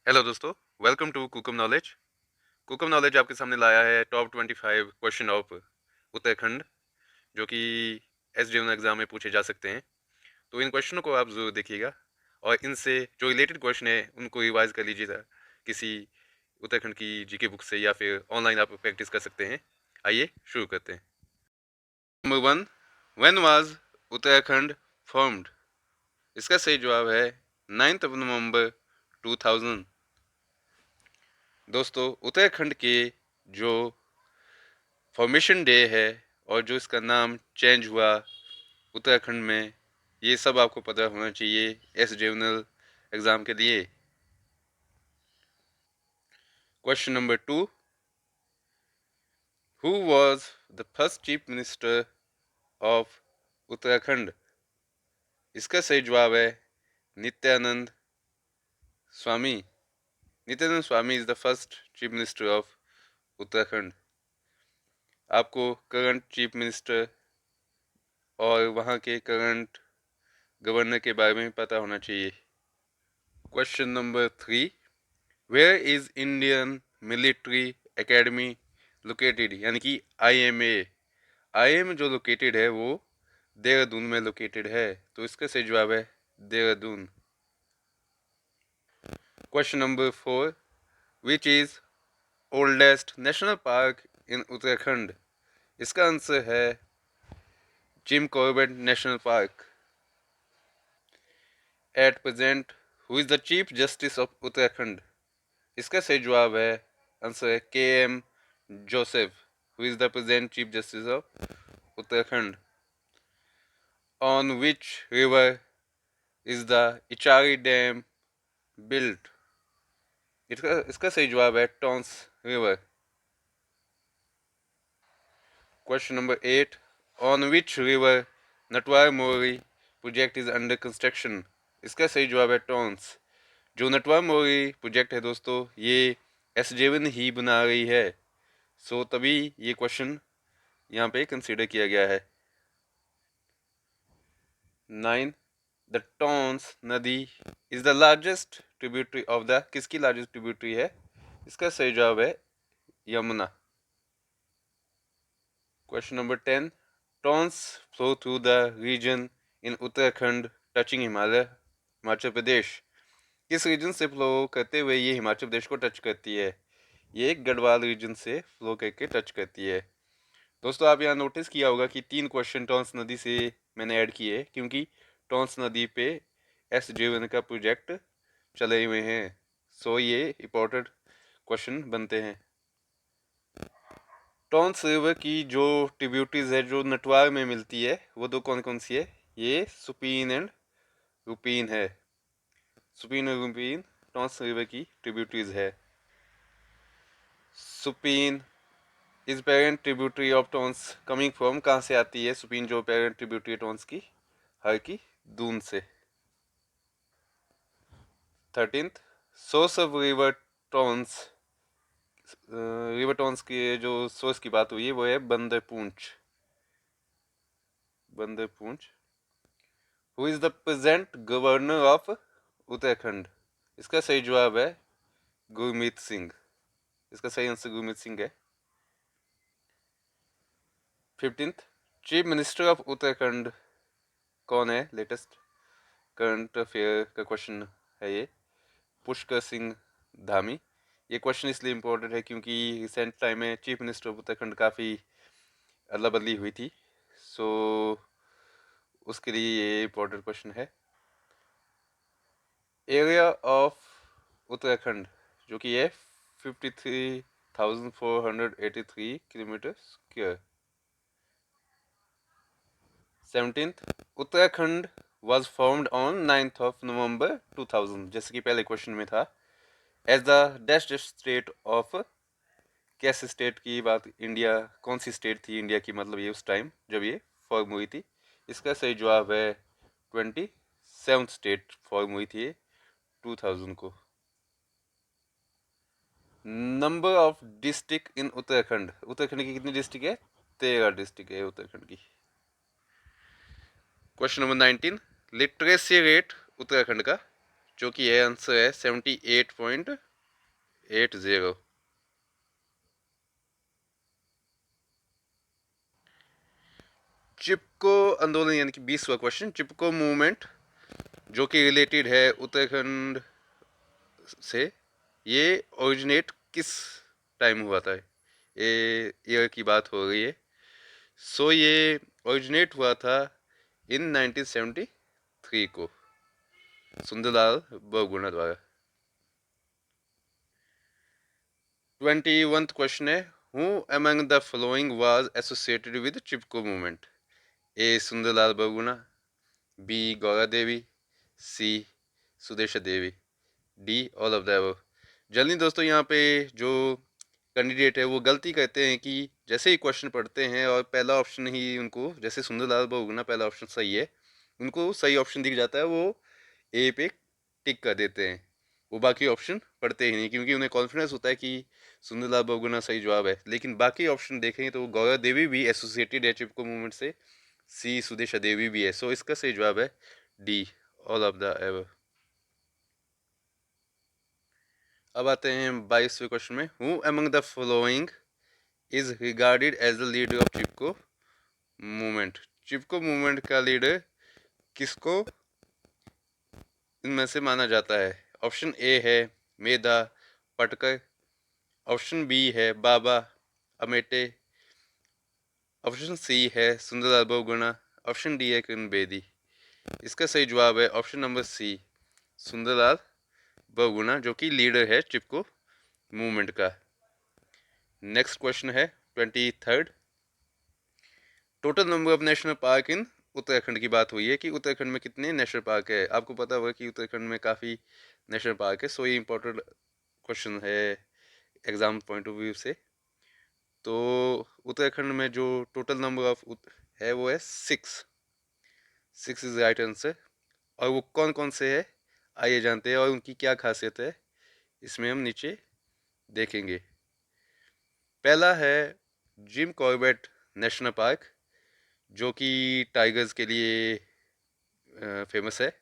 Hello दोस्तों, welcome to कुकम knowledge. कुकम knowledge आपके सामने लाया है टॉप 25 क्वेश्चन ऑफ उत्तराखंड, जो कि एस डी एग्जाम में पूछे जा सकते हैं। तो इन क्वेश्चनों को आप जरूर देखिएगा और इनसे जो रिलेटेड क्वेश्चन है उनको रिवाइज कर लीजिएगा किसी उत्तराखंड की जीके बुक से, या फिर ऑनलाइन आप प्रैक्टिस कर सकते हैं। आइए शुरू करते हैं। Number 1, when was Uttarakhand formed? इसका सही जवाब है 9 नवंबर 2000। दोस्तों, उत्तराखंड के जो फॉर्मेशन डे है और जो इसका नाम चेंज हुआ उत्तराखंड में, ये सब आपको पता होना चाहिए एस जनरल एग्जाम के लिए। Question number 2, who was the first chief minister of Uttarakhand? इसका सही जवाब है Nityanand Swami. Nityanand Swami is the first chief minister of Uttarakhand. आपको करंट चीफ मिनिस्टर और वहाँ के करंट गवर्नर के बारे में पता होना चाहिए। Question number 3, where is Indian military academy located? यानी कि IMA। IMA जो लोकेटेड है वो देहरादून में लोकेटेड है, तो इसका सही जवाब है Dehradun. Question number 4, which is oldest national park in Uttarakhand? इसका आंसर है Jim Corbett national park. At present who is the chief justice of Uttarakhand? इसका सही जवाब है, आंसर है KM Joseph, who is the present Chief Justice of Uttarakhand. On which river is the Ichari Dam built? इसका सही जवाब है Tons river. Question number 8, on which river Natwar Mori project is under construction? इसका सही जवाब है टॉन्स। जो नटवार मोरी प्रोजेक्ट है दोस्तों, ये SJVN ही बना रही है, सो तभी ये क्वेश्चन यहाँ पे कंसीडर किया गया है। 9, द टॉन्स नदी is the largest tributary of the, किसकी लार्जेस्ट ट्रिब्यूटरी है? इसका सही जवाब है Yamuna. Question number 10, Tons flow through the region in Uttarakhand touching Himachal Pradesh? किस रीजन से फ्लो करते हुए ये हिमाचल प्रदेश को टच करती है? ये गढ़वाल रीजन से फ्लो करके टच करती है। दोस्तों, आप यहाँ नोटिस किया होगा कि 3 क्वेश्चन टॉन्स नदी से मैंने ऐड किए, क्योंकि टॉन्स नदी पे SJVN का प्रोजेक्ट चले हुए हैं, सो ये इम्पोर्टेंट क्वेश्चन बनते हैं। टॉन्स रिवर की जो ट्रिब्यूटरीज है जो नटवार में मिलती है, वो दो कौन कौन सी है? ये सुपीन एंड रुपीन है। सुपीन और रुपीन टॉन्स रिवर की ट्रिब्यूटरीज है। Supin is parent tributary of Tons coming from, कहाँ से आती है सुपीन जो पेरेंट ट्रिब्यूटरी टॉन्स की? हर की दून से। 13th, source of river Tons, river Tons की जो सोर्स की बात हुई है वो है बंदर पूंछ। बंदर पूंछ। Who is the present governor of Uttarakhand? इसका सही जवाब है गुरमीत सिंह। इसका सही आंसर गुरमीत सिंह है। 15th, chief minister of Uttarakhand कौन है? लेटेस्ट करंट अफेयर का क्वेश्चन है ये। पुष्कर सिंह धामी। ये क्वेश्चन इसलिए इम्पोर्टेंट है क्योंकि रिसेंट टाइम में चीफ मिनिस्टर ऑफ उत्तराखंड काफ़ी अदला बदली हुई थी, सो उसके लिए ये इम्पोर्टेंट क्वेश्चन है। एरिया ऑफ उत्तराखंड जो कि है 53,483 kilometre square. 17th, Uttarakhand was formed on 9th of November 2000, जैसे कि पहले क्वेश्चन में था, as the dash state of, कैसे स्टेट की बात, इंडिया कौन सी स्टेट थी इंडिया की, मतलब ये उस टाइम जब ये फॉर्म हुई थी? इसका सही जवाब है 27th स्टेट फॉर्म हुई थी 2000 को। Number of district in Uttarakhand, Uttarakhand की कितनी डिस्ट्रिक्ट है? 13 डिस्ट्रिक्ट है उत्तराखंड की। Question number 19, literacy rate Uttarakhand का जो कि यह आंसर है 78.80। चिपको आंदोलन यानी कि 20वां क्वेश्चन, चिपको मूवमेंट जो कि रिलेटेड है उत्तराखंड से, ये ओरिजिनेट किस टाइम हुआ था? ये ईयर की बात हो रही है। सो ये ओरिजिनेट हुआ था इन 1973 को सुंदरलाल बहुगुणा द्वारा। 21th क्वेश्चन है, who among the following was associated with Chipko movement? A Sundarlal Bahuguna, B Gaura Devi, C Sudesha Devi, D all of the above. जल्दी दोस्तों, यहाँ पे जो कैंडिडेट है वो गलती करते हैं कि जैसे ही क्वेश्चन पढ़ते हैं और पहला ऑप्शन ही उनको, जैसे सुंदरलाल बहुगुणा पहला ऑप्शन सही है, उनको सही ऑप्शन दिख जाता है, वो ए पे टिक कर देते हैं, वो बाकी ऑप्शन पढ़ते ही नहीं, क्योंकि उन्हें कॉन्फिडेंस होता है कि सुंदरलाल बहुगुणा सही जवाब है। लेकिन बाकी ऑप्शन देखेंगे तो गौरा देवी भी एसोसिएटेड है चिपको मूवमेंट से, सी सुदेशा देवी भी है। सो इसका सही जवाब है D all of the above. अब आते हैं 22वें क्वेश्चन में, who among the following is regarded as the leader of Chipko movement? Chipko movement का लीडर किसको इनमें से माना जाता है? ऑप्शन ए है मेधा पटकर, ऑप्शन बी है बाबा अमेटे, ऑप्शन सी है सुंदरलाल बहुगुणा, ऑप्शन डी है किरण बेदी। इसका सही जवाब है option number C, Sundarlal Bahuguna, जो कि लीडर है चिपको मूवमेंट का। नेक्स्ट क्वेश्चन है 23rd, total number of national park in Uttarakhand की बात हुई है कि उत्तराखंड में कितने नेशनल पार्क है। आपको पता होगा कि उत्तराखंड में काफ़ी नेशनल पार्क है, सो ये इंपॉर्टेंट क्वेश्चन है एग्जाम पॉइंट ऑफ व्यू से। तो उत्तराखंड में जो टोटल नंबर ऑफ है वो है 6 इज राइट आंसर। और वो कौन कौन से है आइए जानते हैं, और उनकी क्या खासियत है इसमें हम नीचे देखेंगे। पहला है जिम कॉर्बेट नेशनल पार्क, जो कि टाइगर्स के लिए फेमस है।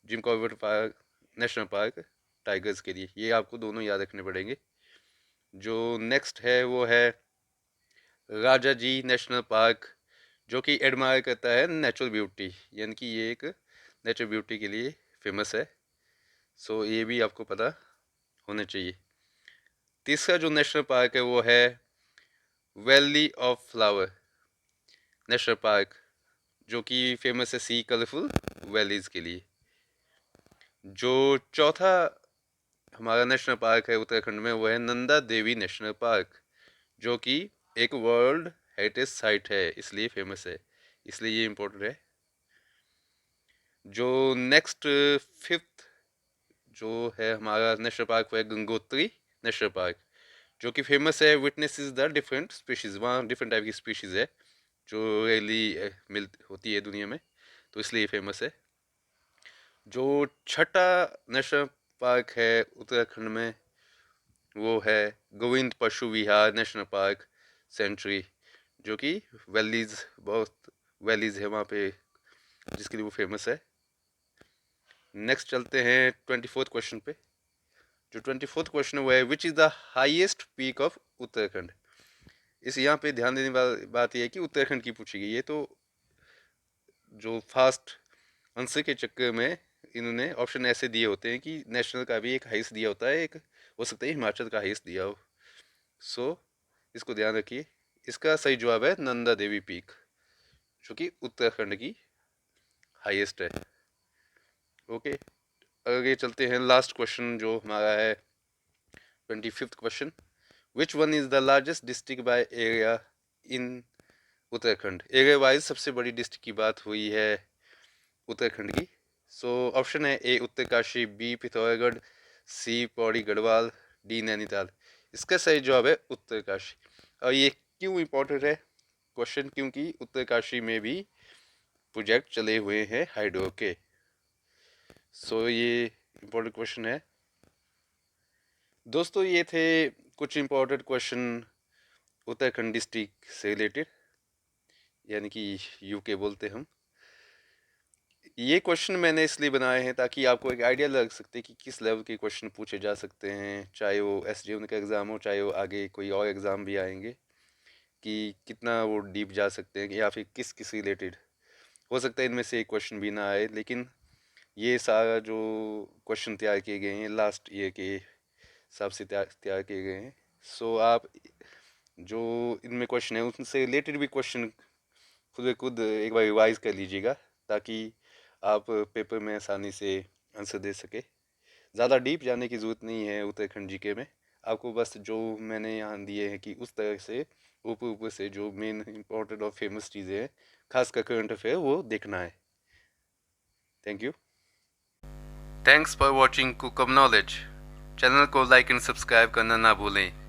Jim Corbett park national park tigers के लिए, ये आपको दोनों याद रखने पड़ेंगे। जो नेक्स्ट है वो है राजा जी नेशनल पार्क, जो कि एडमायर करता है नेचुरल ब्यूटी, यानी कि ये एक नेचुरल ब्यूटी के लिए फेमस है। सो ये भी आपको पता होना चाहिए। तीसरा जो नेशनल पार्क है वो है valley of flower national park, जो कि फेमस है सी कलरफुल वैलीज के लिए। जो चौथा हमारा नेशनल पार्क है उत्तराखंड में वो है नंदा देवी नेशनल पार्क, जो कि एक वर्ल्ड हेरिटेज साइट है, इसलिए फेमस है, इसलिए ये इम्पोर्टेंट है। जो नेक्स्ट 5th जो है हमारा नेशनल पार्क वो है गंगोत्री नेशनल पार्क, जो कि फेमस है विटनेसेस द डिफरेंट स्पीशीज, वहाँ डिफरेंट टाइप की स्पीशीज है जो रेयरली मिल होती है दुनिया में, तो इसलिए फेमस है। जो छठा नेशनल पार्क है उत्तराखंड में वो है गोविंद पशु विहार नेशनल पार्क सेंचुरी, जो कि वैलीज, बहुत वैलीज है वहाँ पे जिसके लिए वो फेमस है। नेक्स्ट चलते हैं 24th क्वेश्चन पे। जो 24th क्वेश्चन है वो है which is the highest peak of Uttarakhand? इस यहाँ पे ध्यान देने वाली बात यह है कि उत्तराखंड की पूछी गई है, तो जो फास्ट आंसर के चक्कर में इन्होंने ऑप्शन ऐसे दिए होते हैं कि नेशनल का भी एक हाईएस्ट दिया होता है, एक हो सकता है हिमाचल का हाईएस्ट दिया हो। सो इसको ध्यान रखिए। इसका सही जवाब है नंदा देवी पीक, जो कि उत्तराखंड की हाईएस्ट है। ओके, आगे चलते हैं। लास्ट क्वेश्चन जो हमारा है 25th question, which one is the largest district by area in Uttarakhand? Area wise सबसे बड़ी डिस्ट्रिक्ट की बात हुई है उत्तराखंड की। सो ऑप्शन है ए उत्तरकाशी, बी पिथौरागढ़, सी पौड़ी गढ़वाल, डी नैनीताल। इसका सही जवाब है उत्तरकाशी। और ये क्यों इम्पोर्टेंट है क्वेश्चन, क्योंकि उत्तरकाशी में भी प्रोजेक्ट चले हुए हैं हाइड्रो के। सो ये इम्पोर्टेंट क्वेश्चन है दोस्तों। ये थे कुछ इम्पोर्टेंट क्वेश्चन उत्तराखंड डिस्ट्रिक्ट से रिलेटेड, यानी कि यूके बोलते हम। ये क्वेश्चन मैंने इसलिए बनाए हैं ताकि आपको एक आइडिया लग सकते कि किस लेवल के क्वेश्चन पूछे जा सकते हैं, चाहे वो एसडीएम का एग्ज़ाम हो, चाहे वो आगे कोई और एग्ज़ाम भी आएंगे, कि कितना वो डीप जा सकते हैं या फिर किस किस रिलेटेड। हो सकता है इनमें से एक क्वेश्चन भी ना आए, लेकिन ये सारा जो क्वेश्चन तैयार किए गए हैं लास्ट ईयर के हिसाब से तैयार तैयार किए गए हैं। सो आप जो इनमें क्वेश्चन है उनसे रिलेटेड भी क्वेश्चन खुद ब खुद एक बार रिवाइज कर लीजिएगा, ताकि आप पेपर में आसानी से आंसर दे सके। ज़्यादा डीप जाने की ज़रूरत नहीं है उत्तराखंड जीके में। आपको बस जो मैंने यहाँ दिए हैं कि उस तरह से ऊपर ऊपर से जो मेन इंपॉर्टेंट और फेमस चीज़ें हैं, खासकर करंट अफेयर, वो देखना है। Thank you. Thanks for watching cook of knowledge. Channel को लाइक एंड सब्सक्राइब करना ना भूलें।